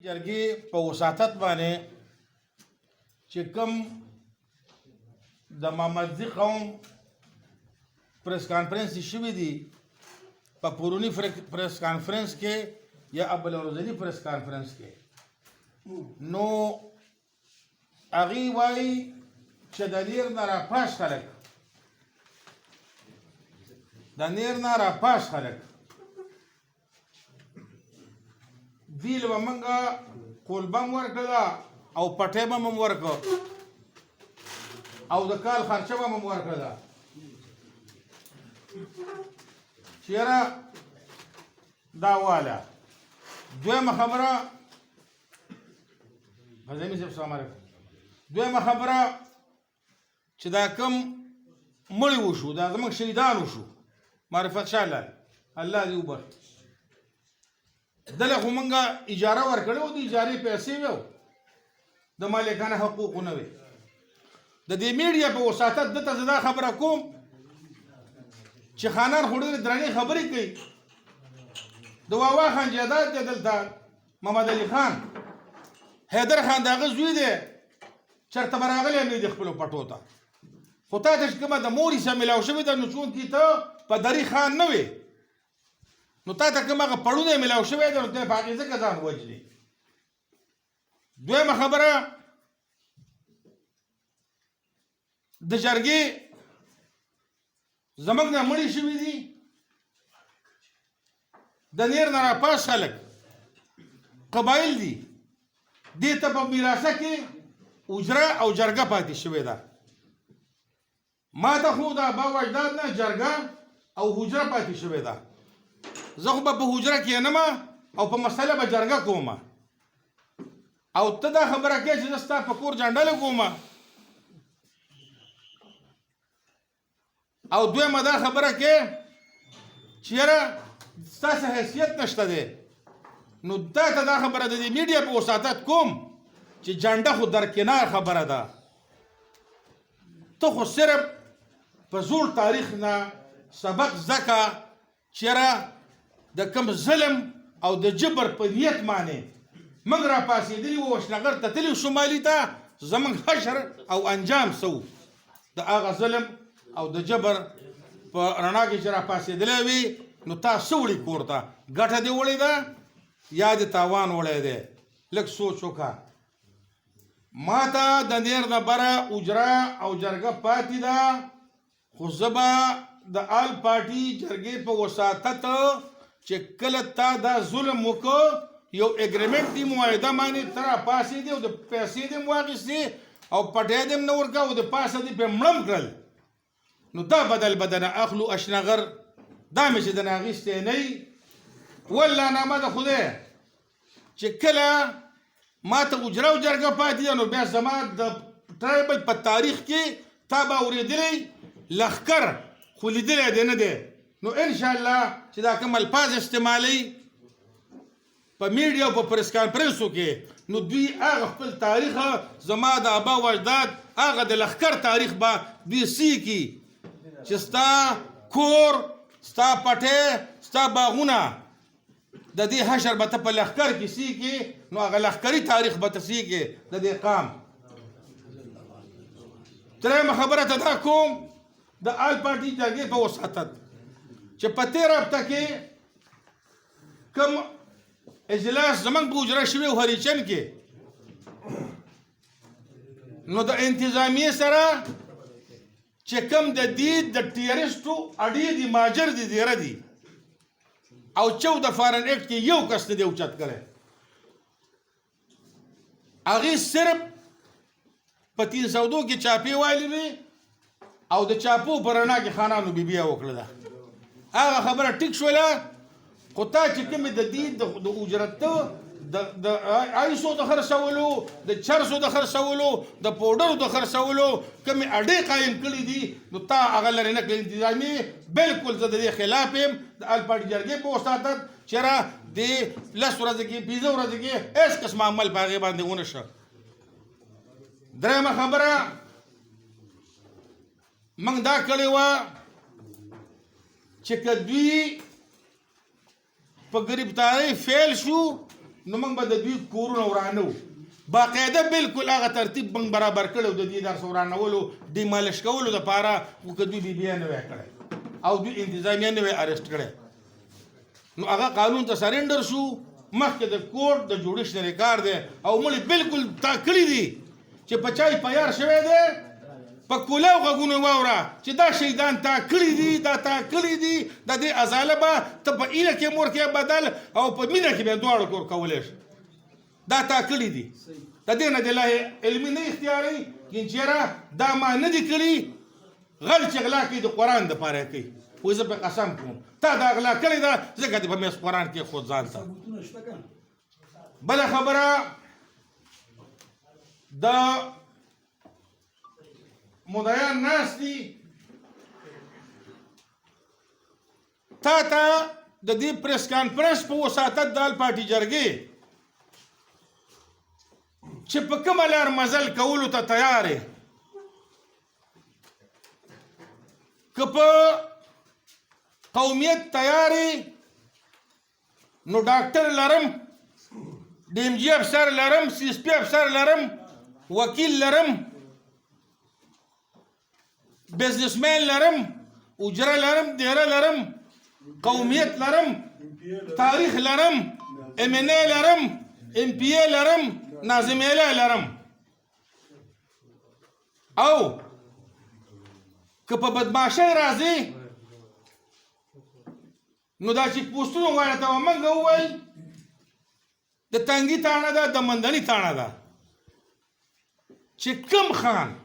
جرګې په وساطت باندې چې کوم د محمدزي قوم پریس کانفرنس شوی دی په پرونی پریس کانفرنس کې یا ابل ورځنی پریس کانفرنس کې نو هغې وایي چې د نیر نه راپاس خلک دې له به موږ کولبم ورکړه او پټۍ به هم ورکړه او د کال خرچه به هم ورکړه چې یاره دا واله دویمه خبره غزمي صاحب سلام علیکم دویمه خبره چې دا کم مړي وشو دا زموږ شهیدان وشو معرفت شاه لال الله دې وبخ دله خو موږ اجاره ورکړې وه د اجارې پیسې وې د مالکانه حقوق نه وې د دې میډیا په وساطت دته زه دا خبره کوم چې خانان خو ډېرې درنې خبرې کوي د واوا خان جیداد دی دلته محمد علي خان حیدر خان د هغه زوی دی چېرته به راغلی هم نه دی خپلو پټو ته خو تا ته چې کومه د مور حصه میلاو شوې ده نو چونکې ته په دري خان نه وې نو تا ته کوم هغه پړونه میلاو شوی دی نو ته په هغې ځکه ځان وجلې دویمه خبره د جرګې زموږ نه مړي شوي دي د نیر نه راپاس خلک قبایل دي دې ته په میراثه کې اجره او جرګه پاتې شوې ده ما ته خو د ابا و اجداد نه جرګه او حجره پاتې شوې ده زه خو به په حجره کښېنم او په مسله به جرګه کوم او ته دا خبره کوې چې زه ستا په کور جنډه لګوم او دویمه دا خبره کې چې یاره ستاسې حیثیت نشته دی نو تا ته دا خبره د دې میډیا په وساطت کوم چې جنډه خو درکنار خبره ده ته خو صرف په زوړ تاریخ نه سبق زده که چې یاره د کوم ظلم او د جبر په نیت باندې موږ راپاڅېدلي وو وشنغر ته تللي شمالي ته زموږ حشر او انجام څه و د هغه ظلم او د جبر په رڼا کې چې راپاڅېدلی وي نو تا څه وړي کور ته ګټه دې وړې ده یا دې تاوان وړی دی لږ سوچ وکړه ما ته د نیر نه بره اجره او جرګه پاتې ده خو زه به د آل پارټي جرګې په وساطت چې کله تا دا ظلم وکړو یو اګریمنټ دی معاهده باندې ته راپاڅېدې او د پیسې دې هم واخیستې او پټۍ دې هم نه ورکړه او د پاسه دې پرې مړم کړل نو دا بدل نه اخلو اشنغر دا مې چې دنه اخیستی نه وي والله نامه د خدای چې کله ما ته اجره او جرګه پاتې ده نو بیا زما د ټرایبل په تاریخ کې تا به اورېدلی لښکر خو لیدلی دی نه دی نو انشاءالله چې دا کوم الفاظ استعمالوي په میډیا او په پریس کانفرنسو کې نو دوی هغه خپل تاریخ زما د ابا و اجداد هغه د لښکر تاریخ به دوی سیکي چې ستا کور ستا پټۍ ستا باغونه د دې حشر به ته په لښکر کې سیکي نو هغه لښکري تاریخ به ته سیکي د دې قام درېیمه خبره ته دا کوم د آل پارټي جرګې په وساطت چې په تېره هفته کې کوم اجلاس زموږ په اجره شوی و هریچن کې نو د انتظامیې سره چې کوم د دې د ټیرسټو اډې دي ماجر دي دیره دي او 14 فارن ایکټ کې یو کس نه دی اوچت کړی هغې صرف په 302 کې چاپې وایلې وي او د چاپو په رڼا کې خانانو بیبیه وکړله هغه خبره ټیک شوله خو تا چې کومې د دې د اجرت د آیسو د خرڅولو د چرسو د خرڅولو د پوډرو د خرڅولو کومې اډې قایم کړي دي نو تا هغه لرې نه کړې انتظامي بالکل زه د دې خلاف یم د آل پارټي جرګې په وساطت چېرې د 10 ورځې کې 15 ورځې کې هېڅ قسم عمل په هغې باندې ونه شه درېیمه خبره موږ دا کړې وه چې که دوی په ګرفتارۍ فیل شو نو موږ به د دوی کورونه ورانو باقاعده بالکل هغه ترتیب موږ برابر کړی د دې داسې ورانولو ډیمالش کولو دپاره خو که دوی بیا نه وی کړی او دوی انتظامیه نه وی ارسټ کړی نو هغه قانون ته سرنډر شو مخکې د کوټ د جوډیشنري کار دی او مړي بالکل تا کړي دي چې په چای پیار شوی دی په کولاو غږونه واوره چې دا شهیدان تا کړي دي دا تا کړي دي د دې ازاله به ته په ایله کې مور کې بدل او په مینه کې به دواړه کور کولی شي دا تا کړي دي د دې نه د الله علمي نه اختیاري کین چېره دا ما نه دي کړي غل چې غلا کوي د قرآن دپاره کوي خو زه په قسم کوم تا دا غلا کړې ده ځکه دې په میس قرآن کې خود ځان ته بله خبره د مدعیان ناست دي تا ته د دې پریس کانفرنس په وساطت د ال پارټي جرګې چې په کومه لار مزل کولو ته تیار یې که په قومیت تیار یې نو ډاکټر لرم ډي ام جي افسر لرم سی اس پي افسر لرم وکیل لرم بزنسمین لرم اجره لرم دیره لرم قومیت لرم تاریخ لرم ام ان ای لرم ام پی ای لرم ناظم اعلی لرم او که په بدماشۍ راځي نو دا چې پوسټونه وایه ته به موږ ووایي د تنګي تاڼه ده د مندني تاڼه ده چې کوم خان